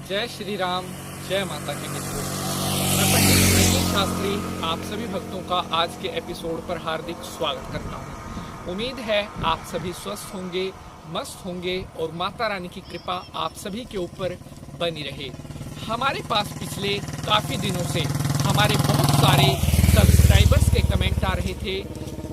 जय श्री राम, जय माता की मित्रों। मैं पंडित नवीन शास्त्री आप सभी भक्तों का आज के एपिसोड पर हार्दिक स्वागत करता हूँ। उम्मीद है आप सभी स्वस्थ होंगे, मस्त होंगे और माता रानी की कृपा आप सभी के ऊपर बनी रहे। हमारे पास पिछले काफ़ी दिनों से हमारे बहुत सारे सब्सक्राइबर्स के कमेंट आ रहे थे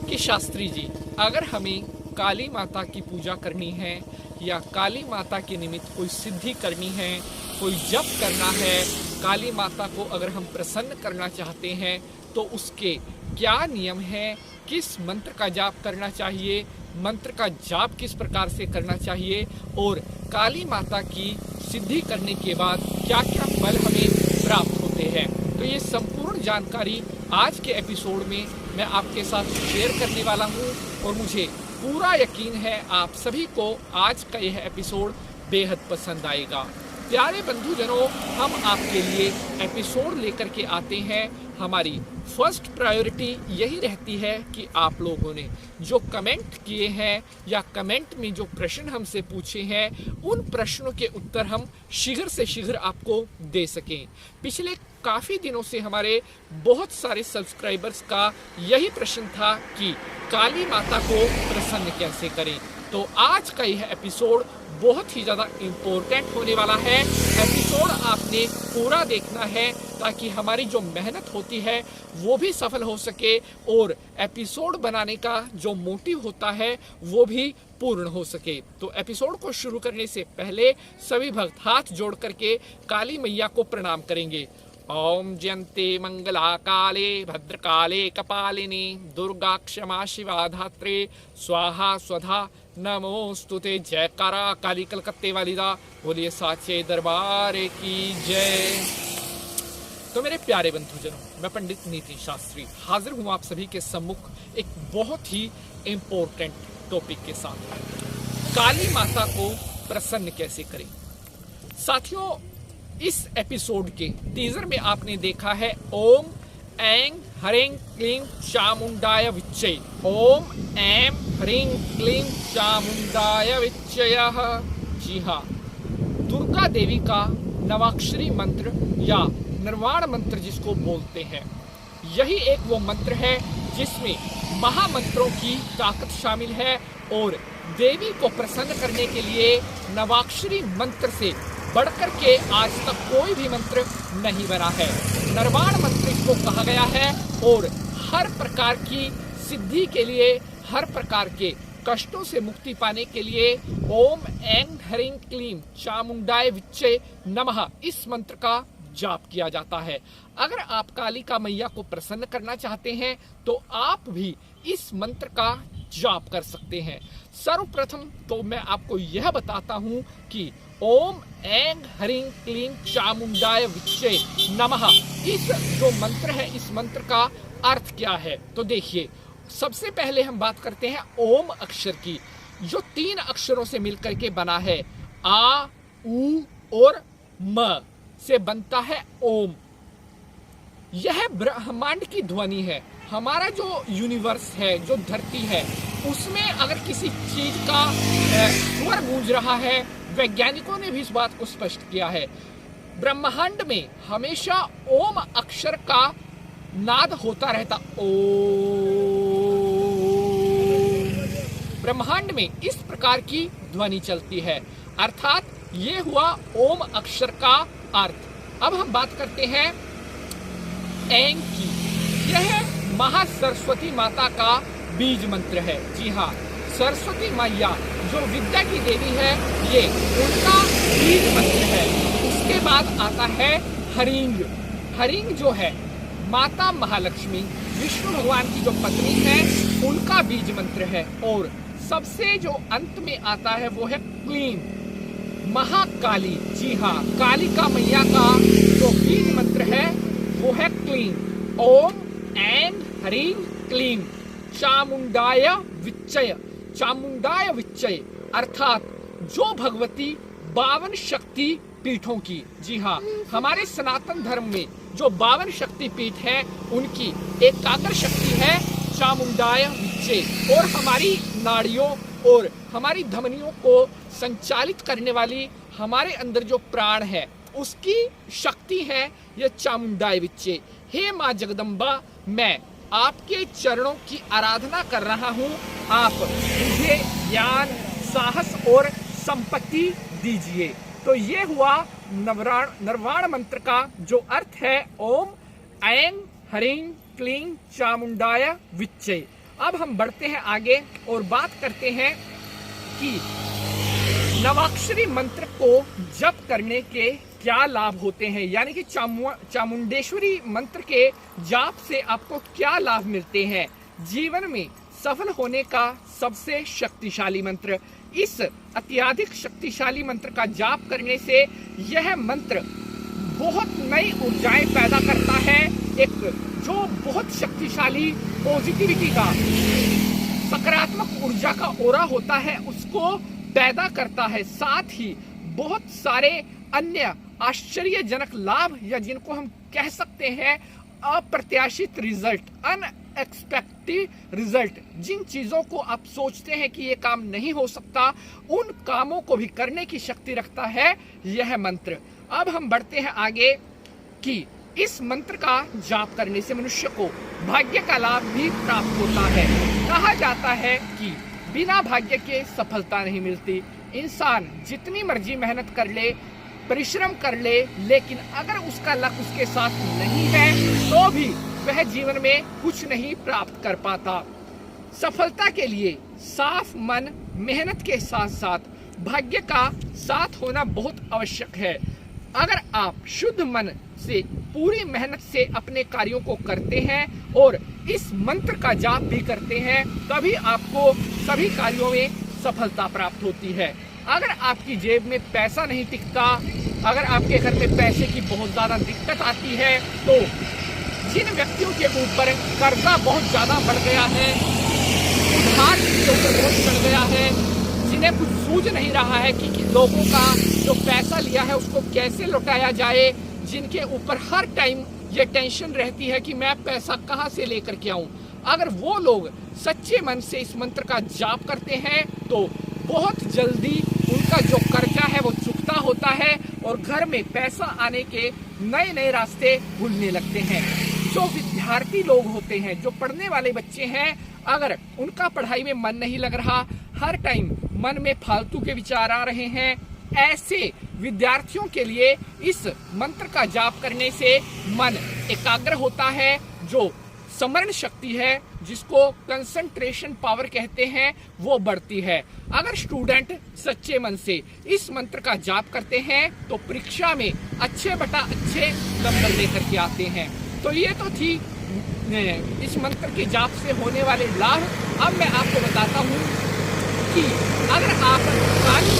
कि शास्त्री जी, अगर हमें काली माता की पूजा करनी है या काली माता के निमित्त कोई सिद्धि करनी है, कोई जप करना है, काली माता को अगर हम प्रसन्न करना चाहते हैं तो उसके क्या नियम हैं, किस मंत्र का जाप करना चाहिए, मंत्र का जाप किस प्रकार से करना चाहिए और काली माता की सिद्धि करने के बाद क्या क्या फल हमें प्राप्त होते हैं। तो ये संपूर्ण जानकारी आज के एपिसोड में मैं आपके साथ शेयर करने वाला हूँ और मुझे पूरा यकीन है आप सभी को आज का यह एपिसोड बेहद पसंद आएगा। प्यारे बंधुजनों, हम आपके लिए एपिसोड लेकर के आते हैं। हमारी फर्स्ट प्रायोरिटी यही रहती है कि आप लोगों ने जो कमेंट किए हैं या कमेंट में जो प्रश्न हमसे पूछे हैं, उन प्रश्नों के उत्तर हम शीघ्र से शीघ्र आपको दे सकें। पिछले काफ़ी दिनों से हमारे बहुत सारे सब्सक्राइबर्स का यही प्रश्न था कि काली माता को प्रसन्न कैसे करें। तो आज का यह एपिसोड बहुत ही ज़्यादा इम्पोर्टेंट होने वाला है। एपिसोड आपने पूरा देखना है ताकि हमारी जो मेहनत होती है वो भी सफल हो सके और एपिसोड बनाने का जो मोटिव होता है वो भी पूर्ण हो सके। तो एपिसोड को शुरू करने से पहले सभी भक्त हाथ जोड़ करके काली मैया को प्रणाम करेंगे। ओम जयंते मंगला काले भद्रकाले कपालिनी दुर्गा क्षमा शिवा धात्रे स्वाहा स्वधा नमोस्तुते। जयकारा काली कलकत्ते वाली दा, बोलिए साचे दरबार की जय। तो मेरे प्यारे बंधुजनों, मैं पंडित नीति शास्त्री हाजिर हूँ आप सभी के सम्मुख एक बहुत ही इम्पोर्टेंट टॉपिक के साथ। काली माता को प्रसन्न कैसे करें। साथियों, इस एपिसोड के टीजर में आपने देखा है ओम ऐं ह्रीं क्लीं चामुंडाय विच्चे। ओम ऐं ह्रीं क्लीं चामुंडाय विच्चयः। जी हाँ, दुर्गा देवी का नवाक्षरी मंत्र या निर्वाण मंत्र जिसको बोलते हैं, यही एक वो मंत्र है जिसमें महामंत्रों की ताकत शामिल है और देवी को प्रसन्न करने के लिए नवाक्षरी मंत्र से बढ़कर के आज तक कोई भी मंत्र नहीं बना है। निर्वाण मंत्र इसको कहा गया है और हर प्रकार की सिद्धि के लिए, हर प्रकार के कष्टों से मुक्ति पाने के लिए ओम ऐं ह्रीं क्लीं चामुंडाय विच्चे नमः इस मंत्र का जाप किया जाता है। अगर आप कालिका मैया को प्रसन्न करना चाहते हैं तो आप भी इस मंत्र का जाप कर सकते हैं। सर्वप्रथम तो मैं आपको यह बताता हूं कि ओम ऐं ह्रीं क्लीं चामुंडाय विच्चे नमः इस जो मंत्र है, इस मंत्र का अर्थ क्या है। तो देखिए, सबसे पहले हम बात करते हैं ओम अक्षर की, जो 3 अक्षरों से मिलकर के बना है। आ, उ और म से बनता है ओम। यह ब्रह्मांड की ध्वनि है। हमारा जो यूनिवर्स है, जो धरती है, उसमें अगर किसी चीज का स्वर गूंज रहा है, वैज्ञानिकों ने भी इस बात को स्पष्ट किया है। ब्रह्मांड में हमेशा ओम अक्षर का नाद होता रहता। ओम, ब्रह्मांड में इस प्रकार की ध्वनि चलती है, अर्थात ये हुआ ओम अक्षर का अर्थ। अब हम बात करते हैं ऐं की। यह महासरस्वती माता का बीज मंत्र है। जी हाँ, सरस्वती मैया जो विद्या की देवी है, ये उनका बीज मंत्र है। उसके बाद आता है ह्रीं। ह्रीं जो है माता महालक्ष्मी, विष्णु भगवान की जो पत्नी है, उनका बीज मंत्र है। और सबसे जो अंत में आता है वो है क्लीं, महाकाली। जी हाँ, कालिका मैया का जो बीज मंत्र है वो है क्लीं। ओम ऐं ह्रीं क्लीं चामुंडाय विच्चय। चामुंडाय विच्चय अर्थात जो भगवती 52 शक्ति पीठों की। जी हाँ, हमारे सनातन धर्म में जो 52 शक्ति पीठ है, उनकी एकाग्र शक्ति है चामुंडाय विच्चे। और हमारी नाड़ियों और हमारी धमनियों को संचालित करने वाली, हमारे अंदर जो प्राण है उसकी शक्ति है ये चामुंडाय विच्चे। हे माँ जगदम्बा, मैं आपके चरणों की आराधना कर रहा हूँ, आप मुझे ज्ञान, साहस और संपत्ति दीजिए। तो ये हुआ नरवाण मंत्र का जो अर्थ है ओम ऐं ह्रीं क्लीं चामुंडाय विच्चे। अब हम बढ़ते हैं आगे और बात करते हैं कि नवाक्षरी मंत्र को जप करने के क्या लाभ होते हैं, यानी कि चामुंडेश्वरी मंत्र के जाप से आपको क्या लाभ मिलते हैं। जीवन में सफल होने का सबसे शक्तिशाली मंत्र। इस अत्यधिक शक्तिशाली मंत्र का जाप करने से यह मंत्र बहुत नई ऊर्जाएं पैदा करता है। एक जो बहुत शक्तिशाली पॉजिटिविटी का, सकारात्मक ऊर्जा का ओरा होता है उसको पैदा करता है। साथ ही बहुत सारे अन्य आश्चर्यजनक लाभ, या जिनको हम कह सकते हैं अप्रत्याशित रिजल्ट, अनएक्सपेक्टेड रिजल्ट, जिन चीजों को आप सोचते हैं कि ये काम नहीं हो सकता, उन कामों को भी करने की शक्ति रखता है यह मंत्र। अब हम बढ़ते हैं आगे कि इस मंत्र का जाप करने से मनुष्य को भाग्य का लाभ भी प्राप्त होता है। कहा जाता है कि बिना भाग्य के सफलता नहीं मिलती। इंसान जितनी मर्जी मेहनत कर ले, परिश्रम कर ले, लेकिन अगर उसका लक उसके साथ नहीं है तो भी वह जीवन में कुछ नहीं प्राप्त कर पाता। सफलता के लिए साफ मन, मेहनत के साथ साथ भाग्य का साथ होना बहुत आवश्यक है। अगर आप शुद्ध मन से, पूरी मेहनत से अपने कार्यों को करते हैं और इस मंत्र का जाप भी करते हैं, तभी आपको सभी कार्यों में सफलता प्राप्त होती है। अगर आपकी जेब में पैसा नहीं टिकता, अगर आपके घर में पैसे की बहुत ज्यादा दिक्कत आती है, तो जिन व्यक्तियों के ऊपर कर्जा बहुत ज्यादा बढ़ गया है, उधार के ऊपर बहुत चढ़ गया है, जिन्हें कुछ सूझ नहीं रहा है कि लोगों का जो पैसा लिया है उसको कैसे लौटाया जाए, जिनके ऊपर हर टाइम ये टेंशन रहती है कि मैं पैसा कहाँ से लेकर के आऊं, अगर वो लोग सच्चे मन से इस मंत्र का जाप करते हैं तो बहुत जल्दी उनका जो कर्जा है वो चुकता होता है और घर में पैसा आने के नए नए रास्ते खुलने लगते हैं। जो विद्यार्थी लोग होते हैं, जो पढ़ने वाले बच्चे हैं, अगर उनका पढ़ाई में मन नहीं लग रहा, हर टाइम मन में फालतू के विचार आ रहे हैं, ऐसे विद्यार्थियों के लिए इस मंत्र का जाप करने से मन एकाग्र होता है, जो स्मरण शक्ति है, जिसको कंसंट्रेशन पावर कहते हैं, वो बढ़ती है। अगर स्टूडेंट सच्चे मन से इस मंत्र का जाप करते हैं तो परीक्षा में अच्छे बटा अच्छे नंबर लेकर के आते हैं। तो ये तो थी इस मंत्र के जाप से होने वाले लाभ। अब मैं आपको बताता हूँ कि अगर आप काली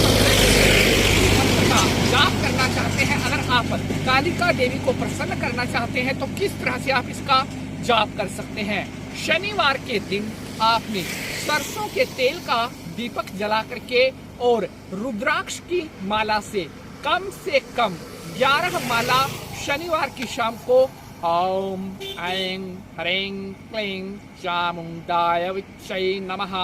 मंत्र का जाप करना चाहते हैं, अगर आप कालिका देवी को प्रसन्न करना चाहते हैं, तो किस तरह से आप इसका जाप कर सकते हैं। शनिवार के दिन आपने सरसों के तेल का दीपक जला करके और रुद्राक्ष की माला से कम 11 माला शनिवार की शाम को ओम ऐं ह्रीं क्लीं चामुंडाय विच्चे नमः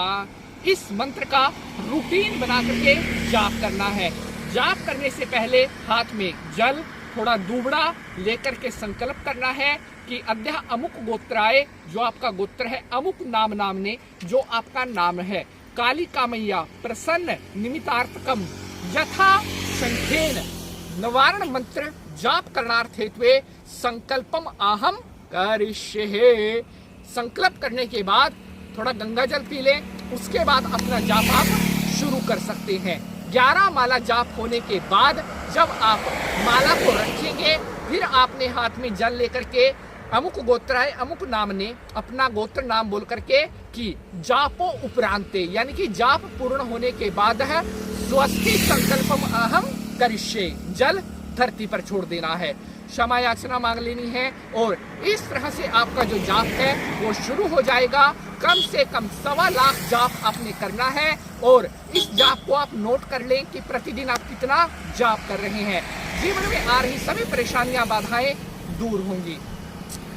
इस मंत्र का रूटीन बना करके जाप करना है। जाप करने से पहले हाथ में जल, थोड़ा दूबड़ा लेकर के संकल्प करना है कि अद्य अमुक गोत्राय, जो आपका गोत्र है, अमुक नाम नामने, जो आपका नाम है, कालिका मैया प्रसन्न निमित्तार्थकम यथा संख्येन नवारण मंत्र जाप करणार्थ हेतुवे संकल्पम अहम करिष्ये। संकल्प करने के बाद थोड़ा गंगा जल पी लें, उसके बाद अपना जाप आप शुरू कर सकते हैं। 11 माला जाप होने के बाद जब आप माला को रखेंगे, फिर आपने हाथ में जल लेकर के अमुक गोत्राय अमुक नाम ने अपना गोत्र नाम बोल करके कि जापो उपरांते, यानी कि जाप पूर्ण होने के बाद है स्वस्ति संकल्पम अहम करिष्ये, जल धरती पर छोड़ देना है, क्षमा याचना मांग लेनी है और इस तरह से आपका जो जाप है वो शुरू हो जाएगा। कम से कम 1.25 लाख जाप आपने करना है और इस जाप को आप नोट कर लें कि प्रतिदिन आप कितना जाप कर रहे हैं। जीवन में आ रही सभी परेशानियां, बाधाएं दूर होंगी।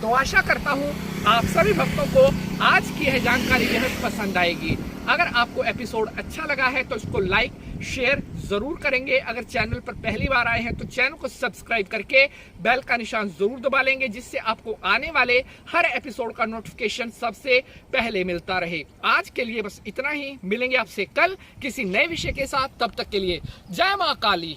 तो आशा करता हूँ आप सभी भक्तों को आज की यह जानकारी बेहद पसंद आएगी। अगर आपको एपिसोड अच्छा लगा है तो इसको लाइक शेयर जरूर करेंगे। अगर चैनल पर पहली बार आए हैं तो चैनल को सब्सक्राइब करके बेल का निशान जरूर दबा लेंगे, जिससे आपको आने वाले हर एपिसोड का नोटिफिकेशन सबसे पहले मिलता रहे। आज के लिए बस इतना ही, मिलेंगे आपसे कल किसी नए विषय के साथ। तब तक के लिए जय मां काली।